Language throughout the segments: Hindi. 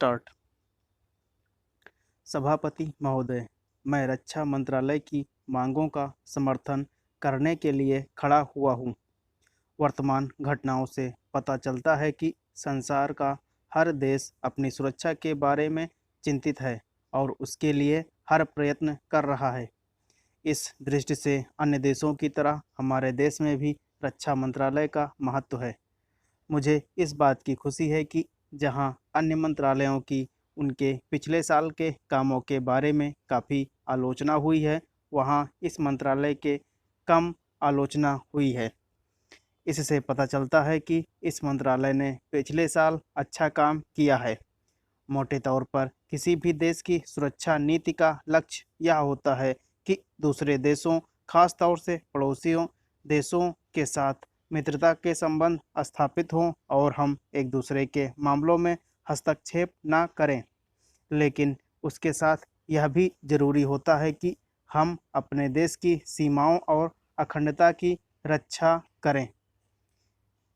स्टार्ट। सभापति महोदय, मैं रक्षा मंत्रालय की मांगों का समर्थन करने के लिए खड़ा हुआ हूँ। वर्तमान घटनाओं से पता चलता है कि संसार का हर देश अपनी सुरक्षा के बारे में चिंतित है और उसके लिए हर प्रयत्न कर रहा है। इस दृष्टि से अन्य देशों की तरह हमारे देश में भी रक्षा मंत्रालय का महत्व है। मुझे इस बात की खुशी है कि जहां अन्य मंत्रालयों की उनके पिछले साल के कामों के बारे में काफ़ी आलोचना हुई है, वहां इस मंत्रालय के कम आलोचना हुई है। इससे पता चलता है कि इस मंत्रालय ने पिछले साल अच्छा काम किया है। मोटे तौर पर किसी भी देश की सुरक्षा नीति का लक्ष्य यह होता है कि दूसरे देशों, खास तौर से पड़ोसियों देशों के साथ मित्रता के संबंध स्थापित हों और हम एक दूसरे के मामलों में हस्तक्षेप ना करें। लेकिन उसके साथ यह भी जरूरी होता है कि हम अपने देश की सीमाओं और अखंडता की रक्षा करें।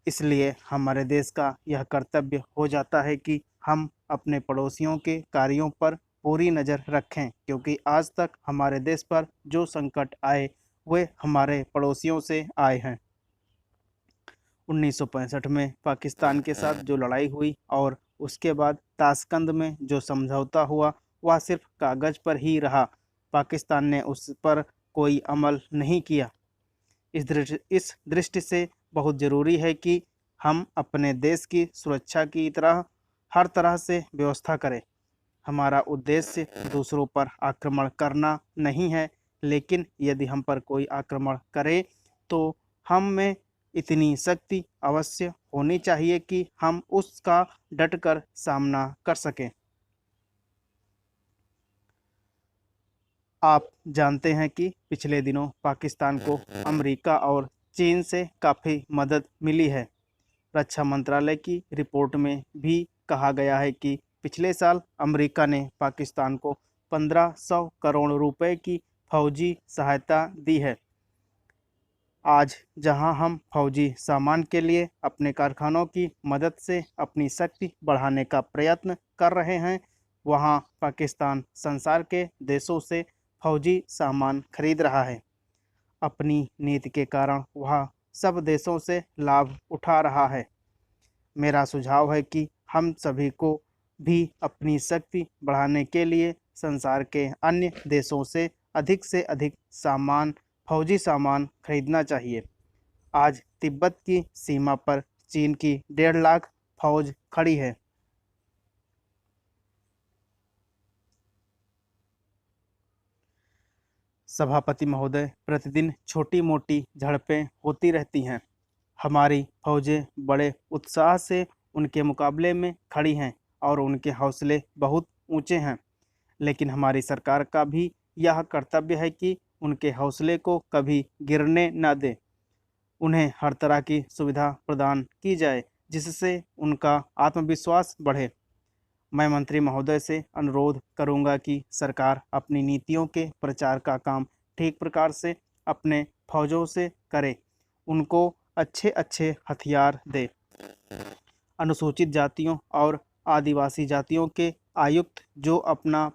इसलिए हमारे देश का यह कर्तव्य हो जाता है कि हम अपने पड़ोसियों के कार्यों पर पूरी नज़र रखें, क्योंकि आज तक हमारे देश पर जो संकट आए वे हमारे पड़ोसियों से आए हैं। 1965 में पाकिस्तान के साथ जो लड़ाई हुई और उसके बाद ताशकंद में जो समझौता हुआ, वह सिर्फ कागज़ पर ही रहा। पाकिस्तान ने उस पर कोई अमल नहीं किया। इस दृष्टि से बहुत ज़रूरी है कि हम अपने देश की सुरक्षा की हर तरह से व्यवस्था करें। हमारा उद्देश्य दूसरों पर आक्रमण करना नहीं है, लेकिन यदि हम पर कोई आक्रमण करे तो हम में इतनी शक्ति अवश्य होनी चाहिए कि हम उसका डटकर सामना कर सकें। आप जानते हैं कि पिछले दिनों पाकिस्तान को अमेरिका और चीन से काफ़ी मदद मिली है। रक्षा मंत्रालय की रिपोर्ट में भी कहा गया है कि पिछले साल अमेरिका ने पाकिस्तान को 1500 करोड़ रुपए की फौजी सहायता दी है। आज जहां हम फौजी सामान के लिए अपने कारखानों की मदद से अपनी शक्ति बढ़ाने का प्रयत्न कर रहे हैं, वहां पाकिस्तान संसार के देशों से फौजी सामान खरीद रहा है। अपनी नीति के कारण वह सब देशों से लाभ उठा रहा है। मेरा सुझाव है कि हम सभी को भी अपनी शक्ति बढ़ाने के लिए संसार के अन्य देशों से अधिक फौजी सामान खरीदना चाहिए। आज तिब्बत की सीमा पर चीन की 1.5 लाख फौज खड़ी है। सभापति महोदय, प्रतिदिन छोटी मोटी झड़पें होती रहती हैं। हमारी फौजें बड़े उत्साह से उनके मुकाबले में खड़ी हैं और उनके हौसले बहुत ऊंचे हैं। लेकिन हमारी सरकार का भी यह कर्तव्य है कि उनके हौसले को कभी गिरने न दे। उन्हें हर तरह की सुविधा प्रदान की जाए जिससे उनका आत्मविश्वास बढ़े। मैं मंत्री महोदय से अनुरोध करूंगा कि सरकार अपनी नीतियों के प्रचार का काम ठीक प्रकार से अपने फौजों से करे, उनको अच्छे अच्छे हथियार दे। अनुसूचित जातियों और आदिवासी जातियों के आयुक्त जो अपना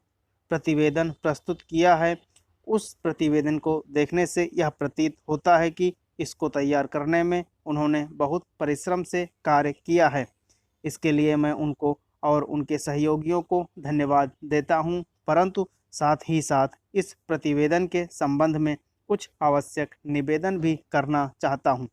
प्रतिवेदन प्रस्तुत किया है, उस प्रतिवेदन को देखने से यह प्रतीत होता है कि इसको तैयार करने में उन्होंने बहुत परिश्रम से कार्य किया है। इसके लिए मैं उनको और उनके सहयोगियों को धन्यवाद देता हूं, परंतु साथ ही साथ इस प्रतिवेदन के संबंध में कुछ आवश्यक निवेदन भी करना चाहता हूं।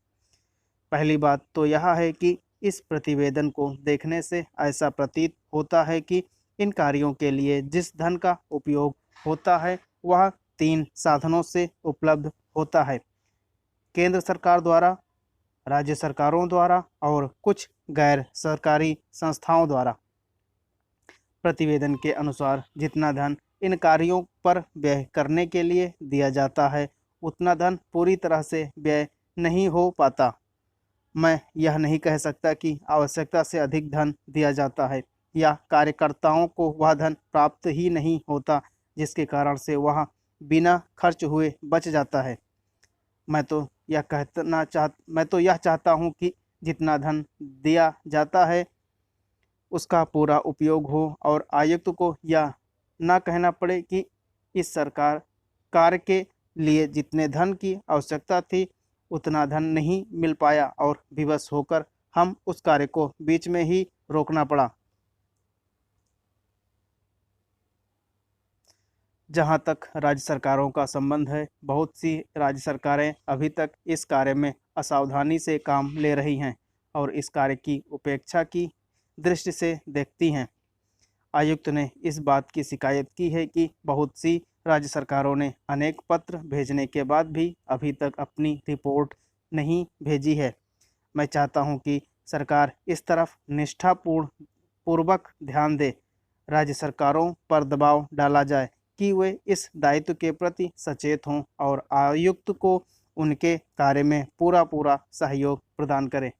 पहली बात तो यह है कि इस प्रतिवेदन को देखने से ऐसा प्रतीत होता है कि इन कार्यों के लिए जिस धन का उपयोग होता है वह 3 साधनों से उपलब्ध होता है: केंद्र सरकार द्वारा, राज्य सरकारों द्वारा और कुछ गैर सरकारी संस्थाओं द्वारा। प्रतिवेदन के अनुसार जितना धन इन कार्यों पर व्यय करने के लिए दिया जाता है, उतना धन पूरी तरह से व्यय नहीं हो पाता। मैं यह नहीं कह सकता कि आवश्यकता से अधिक धन दिया जाता है या कार्यकर्ताओं को वह धन प्राप्त ही नहीं होता, जिसके कारण से वह बिना खर्च हुए बच जाता है। मैं तो यह चाहता हूँ कि जितना धन दिया जाता है उसका पूरा उपयोग हो और आयुक्त को यह ना कहना पड़े कि इस सरकार कार्य के लिए जितने धन की आवश्यकता थी उतना धन नहीं मिल पाया और विवश होकर हम उस कार्य को बीच में ही रोकना पड़ा। जहाँ तक राज्य सरकारों का संबंध है, बहुत सी राज्य सरकारें अभी तक इस कार्य में असावधानी से काम ले रही हैं और इस कार्य की उपेक्षा की दृष्टि से देखती हैं। आयुक्त ने इस बात की शिकायत की है कि बहुत सी राज्य सरकारों ने अनेक पत्र भेजने के बाद भी अभी तक अपनी रिपोर्ट नहीं भेजी है। मैं चाहता हूं कि सरकार इस तरफ निष्ठापूर्ण पूर्वक ध्यान दे। राज्य सरकारों पर दबाव डाला जाए कि वे इस दायित्व के प्रति सचेत हों और आयुक्त को उनके कार्य में पूरा सहयोग प्रदान करें।